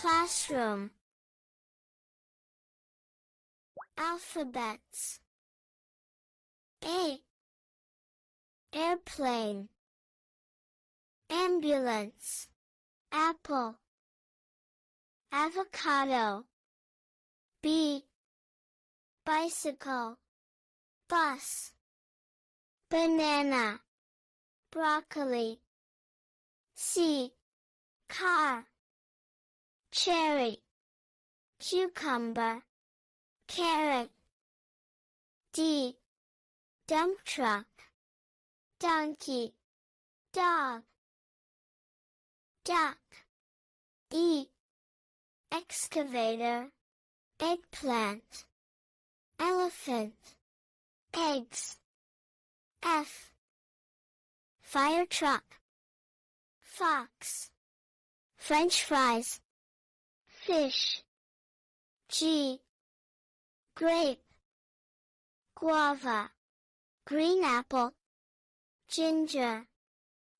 classroom. Alphabets. A. Airplane. Ambulance. Apple. Avocado. B. Bicycle. Bus. Banana. Broccoli. C. Car. Cherry. Cucumber. Carrot. D. Dump truck. Donkey. Dog. Duck. E. Excavator. Eggplant. Elephant. Eggs. F. Fire truck. Fox. French fries. Fish. G. Grape. Guava. Green apple. Ginger.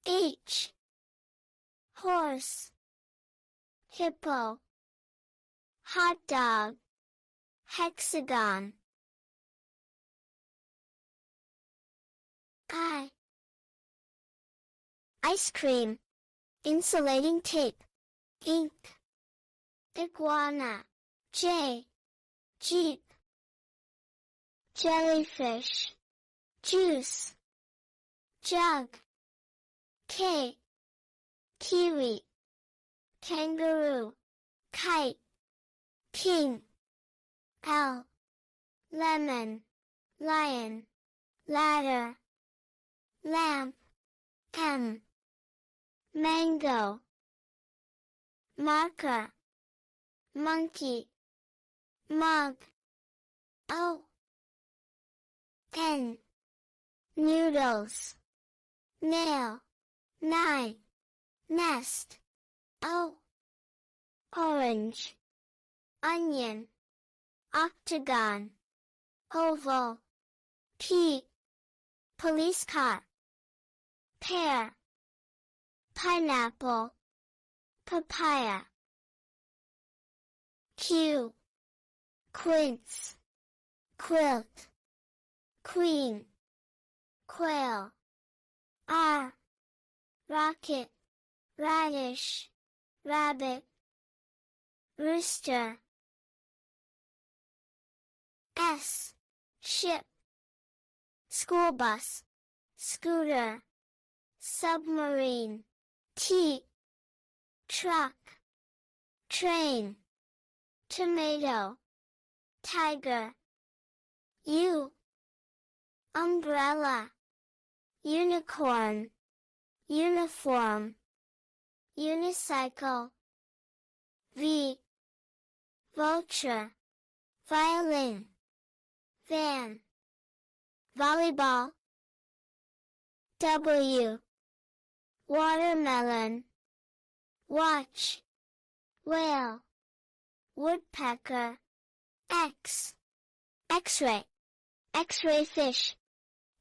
H. Horse. Hippo. Hot dog. Hexagon. I. Ice cream. Insulating tape. Ink. Iguana. J. Jeep. Jellyfish. Juice. Jug. K. Kiwi. Kangaroo. Kite. King. L. Lemon. Lion. Ladder. Lamp. M. Mango. Marker. Monkey. Mug. O. N. Noodles. Nail. Nine. Nest. O. Orange. Onion. Octagon. Oval. P. Police car. Pear. Pineapple. Papaya. Q. Quince. Quilt. Queen. Quail. R. Rocket. Radish. Rabbit. Rooster. S. Ship. School bus. Scooter. Submarine. T. Truck. Train. Tomato. Tiger. U. Umbrella. Unicorn. Uniform. Unicycle. V. Vulture. Violin. Van. Volleyball. W. Watermelon. Watch. Whale. Woodpecker. X. X-ray. X-ray fish.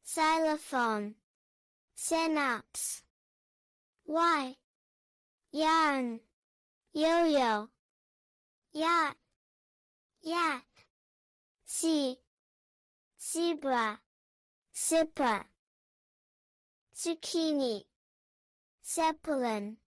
Xylophone. Synapse. Y. Yarn. Yo-yo. Yacht. Yak. Z. Zebra. Zipper. Zucchini. Zeppelin.